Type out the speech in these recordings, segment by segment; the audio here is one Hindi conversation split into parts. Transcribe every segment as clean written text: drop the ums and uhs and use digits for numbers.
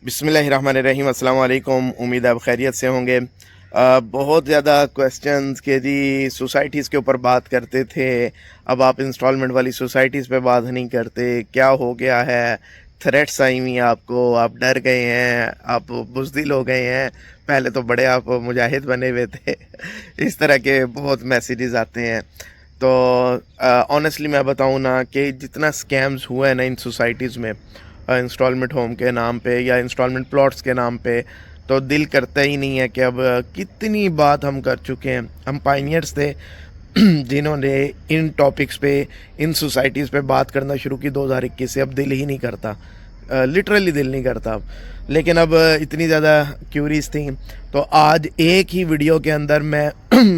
बिस्मिल्लाहिर्रहमानिर्रहीम, अस्सलाम वालेकुम। उम्मीद है आप खैरियत से होंगे। बहुत ज़्यादा क्वेश्चंस के जी सोसाइटीज़ के ऊपर बात करते थे, अब आप इंस्टॉलमेंट वाली सोसाइटीज़ पे बात नहीं करते, क्या हो गया है? थ्रेट्स आई हुई हैं आपको, आप डर गए हैं, आप बुज़दिल हो गए हैं, पहले तो बड़े आप मुजाहिद बने हुए थे इस तरह के बहुत मैसेजेस आते हैं। तो ऑनेस्टली मैं बताऊँ ना कि जितना स्कैम्स हुआ है ना इन सोसाइटीज़ में इंस्टॉलमेंट होम के नाम पे या इंस्टॉलमेंट प्लॉट्स के नाम पे, तो दिल करता ही नहीं है कि अब कितनी बात हम कर चुके हैं। हम पायनियर्स थे जिन्होंने इन टॉपिक्स पे, इन सोसाइटीज़ पे बात करना शुरू की 2021 से। अब दिल ही नहीं करता, लिटरली दिल नहीं करता अब। लेकिन अब इतनी ज़्यादा क्यूरीज थी, तो आज एक ही वीडियो के अंदर मैं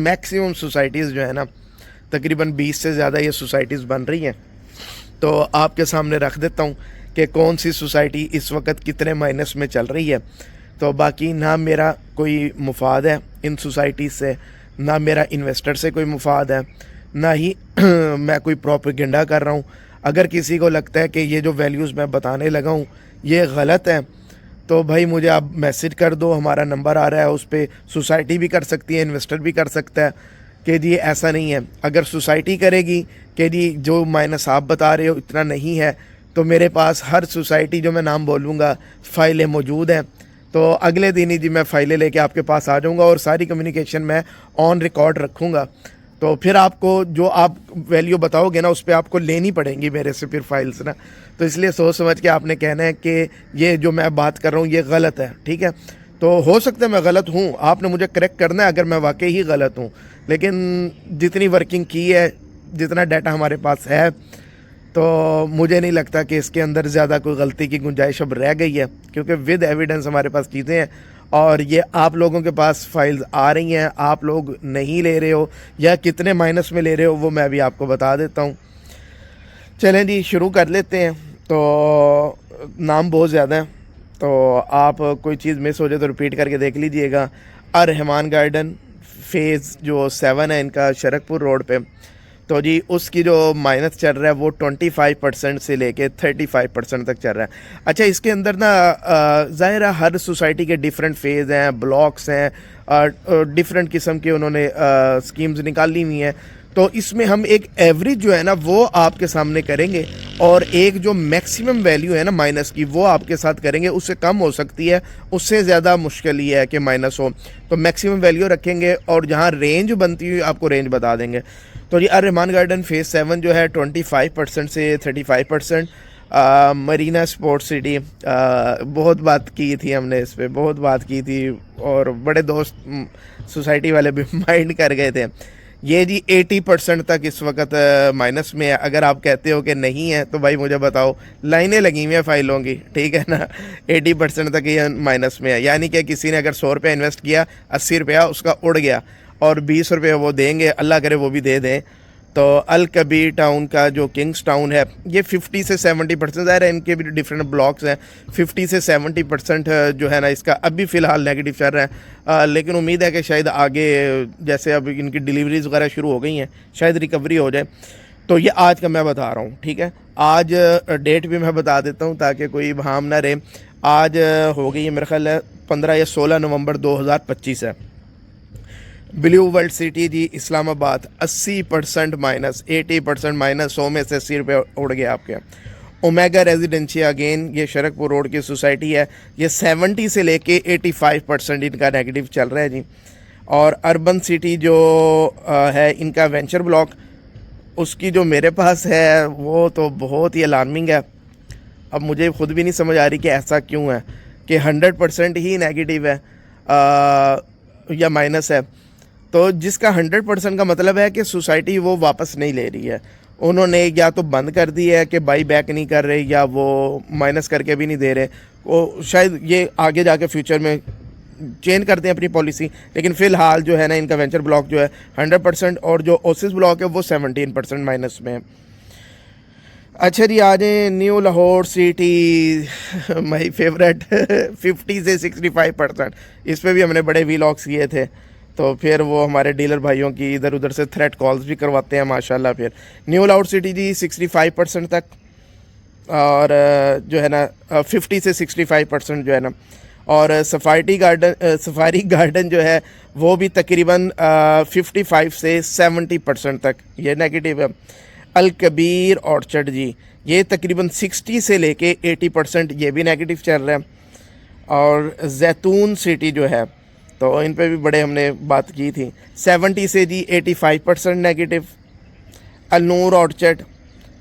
मैक्सिमम सोसाइटीज़ जो है ना, तकरीबन 20 से ज़्यादा ये सोसाइटीज़ बन रही हैं, तो आपके सामने रख देता हूँ कि कौन सी सोसाइटी इस वक्त कितने माइनस में चल रही है। तो बाकी ना मेरा कोई मुफाद है इन सोसाइटीज़ से, ना मेरा इन्वेस्टर से कोई मुफाद है, ना ही मैं कोई प्रोपेगेंडा कर रहा हूँ। अगर किसी को लगता है कि ये जो वैल्यूज़ मैं बताने लगा हूँ ये गलत है, तो भाई मुझे आप मैसेज कर दो, हमारा नंबर आ रहा है, उस पर सोसाइटी भी कर सकती है, इन्वेस्टर भी कर सकता है कि जी ऐसा नहीं है। अगर सोसाइटी करेगी कि जी जो माइनस आप बता रहे हो इतना नहीं है, तो मेरे पास हर सोसाइटी जो मैं नाम बोलूँगा फ़ाइलें मौजूद हैं। तो अगले दिन ही जी मैं फ़ाइलें लेके आपके पास आ जाऊँगा और सारी कम्युनिकेशन मैं ऑन रिकॉर्ड रखूँगा। तो फिर आपको जो आप वैल्यू बताओगे ना उस पर आपको लेनी पड़ेंगी मेरे से फिर फाइल्स ना। तो इसलिए सोच समझ के आपने कहना है कि ये जो मैं बात कर रहा हूँ ये गलत है, ठीक है। तो हो सकता है मैं गलत हूँ, आपने मुझे करेक्ट करना है अगर मैं वाकई ही गलत हूँ। लेकिन जितनी वर्किंग की है, जितना डाटा हमारे पास है, तो मुझे नहीं लगता कि इसके अंदर ज़्यादा कोई गलती की गुंजाइश अब रह गई है, क्योंकि विद एविडेंस हमारे पास चीज़ें हैं और ये आप लोगों के पास फाइल्स आ रही हैं। आप लोग नहीं ले रहे हो या कितने माइनस में ले रहे हो वो मैं भी आपको बता देता हूँ। चलें जी शुरू कर लेते हैं। तो नाम बहुत ज़्यादा है, तो आप कोई चीज़ मिस हो जाए तो रिपीट करके देख लीजिएगा। रहमान गार्डन फेज़ जो 7 है इनका, शरकपुर रोड पे, तो जी उसकी जो माइनस चल रहा है वो 25% से लेके 35% तक चल रहा है। अच्छा, इसके अंदर ना ज़ाहिर है हर सोसाइटी के डिफरेंट फेज़ हैं, ब्लॉक्स हैं, डिफरेंट किस्म के उन्होंने स्कीम्स निकाली हुई हैं। तो इसमें हम एक एवरेज जो है ना वो आपके सामने करेंगे और एक जो मैक्सिमम वैल्यू है ना माइनस की वो आपके साथ करेंगे। उससे कम हो सकती है, उससे ज़्यादा मुश्किल ही है कि माइनस हो, तो मैक्सिमम वैल्यू रखेंगे और जहाँ रेंज बनती हुई आपको रेंज बता देंगे। तो ये रहमान गार्डन फेज़ 7 जो है 25% से 35%। मरीना स्पोर्ट्स सिटी, बहुत बात की थी हमने इस पर, बहुत बात की थी और बड़े दोस्त सोसाइटी वाले भी माइंड कर गए थे। ये जी 80% तक इस वक्त माइनस में है। अगर आप कहते हो कि नहीं है तो भाई मुझे बताओ, लाइनें लगी हुई हैं फाइलों की, ठीक है ना। 80% तक ये माइनस में है, यानी कि किसी ने अगर 100 रुपया इन्वेस्ट किया, 80 रुपया उसका उड़ गया और 20 रुपये वो देंगे, अल्लाह करे वो भी दे दें। तो अल कबीर टाउन का जो किंग्स टाउन है ये 50 से 70%, ज़ाहिर है इनके भी डिफरेंट ब्लॉक्स हैं, 50 से 70% जो है ना इसका अभी फ़िलहाल नेगेटिव चल रहा है। लेकिन उम्मीद है कि शायद आगे जैसे अब इनकी डिलीवरीज वगैरह शुरू हो गई हैं शायद रिकवरी हो जाए। तो ये आज का मैं बता रहा हूँ, ठीक है। आज डेट भी मैं बता देता हूँ ताकि कोई भाम ना रहे। आज हो गई है मेरे ख्याल है 15 या 16 नवंबर 2025 है। ब्लू वर्ल्ड सिटी जी इस्लामाबाद 80% माइनस, 80% माइनस, 100 में से 80 रुपये उड़ गए आपके। ओमेगा रेजिडेंशिया अगेन ये शरकपुर रोड की सोसाइटी है, ये 70 से लेके 85% इनका नेगेटिव चल रहा है जी। और अर्बन सिटी जो है इनका वेंचर ब्लॉक, उसकी जो मेरे पास है वो तो बहुत ही अलार्मिंग है। अब मुझे खुद भी नहीं समझ आ रही कि ऐसा क्यों है कि 100% ही नेगेटिव है या माइनस है। तो जिसका 100% का मतलब है कि सोसाइटी वो वापस नहीं ले रही है, उन्होंने या तो बंद कर दी है कि बाई बैक नहीं कर रहे, या वो माइनस करके भी नहीं दे रहे। वो शायद ये आगे जाके फ्यूचर में चेंज करते हैं अपनी पॉलिसी, लेकिन फ़िलहाल जो है ना इनका वेंचर ब्लॉक जो है 100% और जो ओसिस ब्लॉक है वो 17% माइनस में है। अच्छा जी, आ जाए new Lahore city, my favourite 50 से 65%। इस पर भी हमने बड़े वीलॉग्स किए थे, तो फिर वो हमारे डीलर भाइयों की इधर उधर से थ्रेट कॉल्स भी करवाते हैं माशाल्लाह। फिर न्यू लाहौर सिटी जी 65% तक। और जो है ना 50 से 65% जो है ना, और सफारी गार्डन जो है वो भी तकरीबन 55 से 70% तक ये नेगेटिव है। अल कबीर ऑर्चर्ड जी, ये तकरीबन 60 से लेके 80% ये भी नेगेटिव चल रहा है। और जैतून सिटी जो है, तो इन पे भी बड़े हमने बात की थी, 70 से जी 85% नेगेटिव। अल नूर ऑर्चर्ड,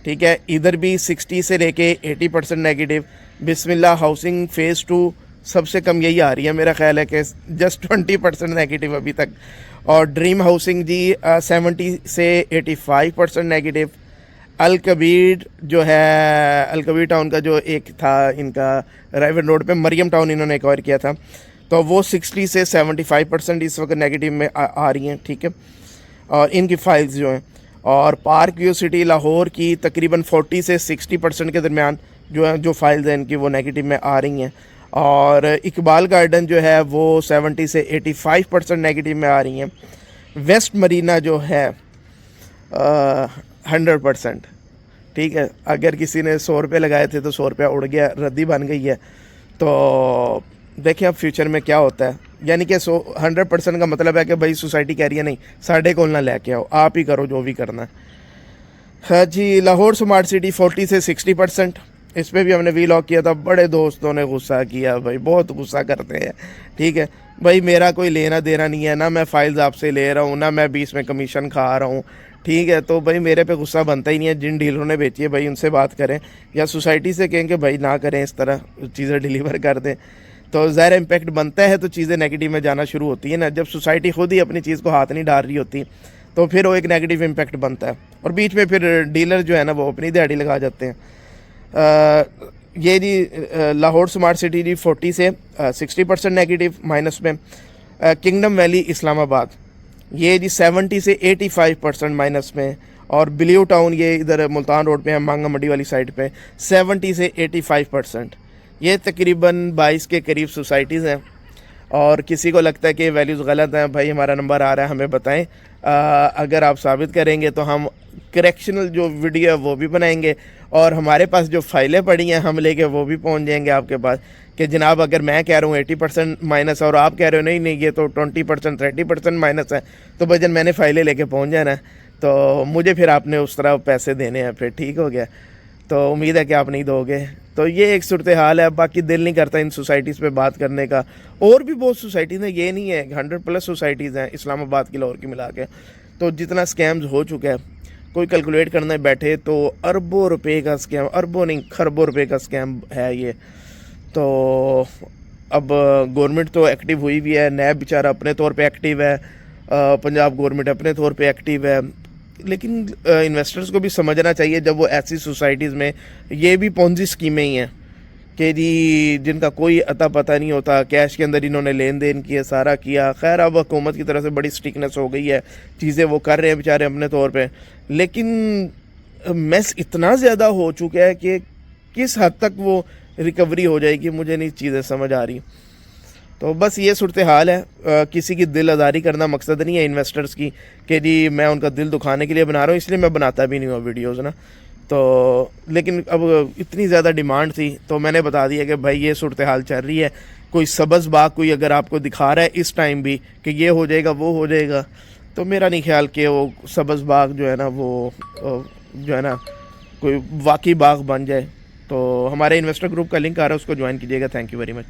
ठीक है, इधर भी 60 से लेके 80% नेगेटिव। बिस्मिल्लाह हाउसिंग फ़ेज़ 2 सबसे कम यही आ रही है, मेरा ख्याल है कि जस्ट 20% नेगेटिव अभी तक। और ड्रीम हाउसिंग जी 70 से 85% नेगेटिव। अल कबीर जो है, अल कबीर टाउन का जो एक था इनका राइवन रोड पे, मरियम टाउन इन्होंने एक्वायर किया था, तो वो 60 से 75% इस वक्त नेगेटिव में आ रही हैं, ठीक है, और इनकी फाइल्स जो हैं। और पार्क व्यू सिटी लाहौर की तकरीबन 40 से 60% के दरमियान जो है जो फाइल्स हैं इनकी वो नेगेटिव में आ रही हैं। और इकबाल गार्डन जो है वो 70 से 85% नेगेटिव में आ रही हैं। वेस्ट मरीना जो है 100%, ठीक है, अगर किसी ने 100 रुपये लगाए थे तो 100 रुपया उड़ गया, रद्दी बन गई है। तो देखिए अब फ्यूचर में क्या होता है, यानी कि 100% का मतलब है कि भाई सोसाइटी कह रही है नहीं साढ़े को ना लेके आओ, आप ही करो जो भी करना है। हाँ जी, लाहौर स्मार्ट सिटी 40 से 60%, इस पर भी हमने वीलॉग किया था, बड़े दोस्तों ने गुस्सा किया, भाई बहुत गुस्सा करते हैं, ठीक है भाई, मेरा कोई लेना देना नहीं है ना, मैं फाइल्स आपसे ले रहा हूँ ना, मैं बीच में कमीशन खा रहा हूँ, ठीक है, तो भाई मेरे पे गुस्सा बनता ही नहीं है। जिन डीलरों ने बेची है भाई उनसे बात करें, या सोसाइटी से कहें कि भाई ना करें इस तरह, चीज़ें डिलीवर कर दें, तो ज़ाहिर इम्पेक्ट बनता है, तो चीज़ें नेगेटिव में जाना शुरू होती है ना। जब सोसाइटी खुद ही अपनी चीज़ को हाथ नहीं डाल रही होती तो फिर वो एक नेगेटिव इम्पेक्ट बनता है, और बीच में फिर डीलर जो है ना वो अपनी दिहाड़ी लगा जाते हैं। ये जी लाहौर स्मार्ट सिटी जी 40 से 60% नेगेटिव माइनस में। किंगडम वैली इस्लामाबाद ये जी 70 से 85% माइनस में। और ब्लू टाउन ये इधर मुल्तान रोड पे है, मांगा मंडी वाली साइड पे, 70 से 85%। ये तकरीबन 22 के करीब सोसाइटीज़ हैं। और किसी को लगता है कि वैल्यूज़ गलत हैं, भाई हमारा नंबर आ रहा है हमें बताएं, अगर आप साबित करेंगे तो हम करेक्शनल जो वीडियो है वो भी बनाएंगे, और हमारे पास जो फाइलें पड़ी हैं हम लेके वो भी पहुंच जाएंगे आपके पास कि जनाब अगर मैं कह रहा हूँ 80% माइनस और आप कह रहे हो नहीं नहीं ये तो 20% 30% माइनस है, तो भजन मैंने फाइलें लेके पहुँच जाना है, तो मुझे फिर आपने उस तरह पैसे देने हैं, फिर ठीक हो गया। तो उम्मीद है कि आप नहीं दोगे। तो ये एक सूरत हाल है। बाकी दिल नहीं करता इन सोसाइटीज़ पे बात करने का। और भी बहुत सोसाइटीज़ हैं, ये नहीं है, 100+ सोसाइटीज़ हैं इस्लामाबाद की, लाहौर की मिला के। तो जितना स्कैम्स हो चुका है, कोई कैलकुलेट करने बैठे तो अरबों रुपए का स्कैम, अरबों नहीं खरबों रुपए का स्कैम है ये। तो अब गवर्नमेंट तो एक्टिव हुई भी है, नैब बेचारा अपने तौर पे एक्टिव है, पंजाब गवर्नमेंट अपने तौर पे एक्टिव है, लेकिन इन्वेस्टर्स को भी समझना चाहिए जब वो ऐसी सोसाइटीज़ में, ये भी पोंजी स्कीमें ही हैं कि जी जिनका कोई अता पता नहीं होता, कैश के अंदर इन्होंने लेन देन किया, सारा किया। खैर अब हुकूमत की तरफ से बड़ी स्ट्रिक्टनेस हो गई है, चीज़ें वो कर रहे हैं बेचारे अपने तौर पे, लेकिन मैस इतना ज़्यादा हो चुका है कि किस हद तक वो रिकवरी हो जाएगी मुझे नहीं चीज़ें समझ आ रही। तो बस ये सूरत हाल है। किसी की दिल आज़ारी करना मकसद नहीं है इन्वेस्टर्स की कि जी मैं उनका दिल दुखाने के लिए बना रहा हूँ, इसलिए मैं बनाता भी नहीं हूँ वीडियोज़ ना। तो लेकिन अब इतनी ज़्यादा डिमांड थी तो मैंने बता दिया कि भाई ये सूरत हाल चल रही है। कोई सब्ज़ बाग कोई अगर आपको दिखा रहा है इस टाइम भी कि ये हो जाएगा वो हो जाएगा, तो मेरा नहीं ख्याल कि वो सब्ज़ बाग जो है ना वो जो है ना कोई वाकई बाग बन जाए। तो हमारे इन्वेस्टर ग्रुप का लिंक आ रहा है, उसको ज्वाइन कीजिएगा। Thank you very much.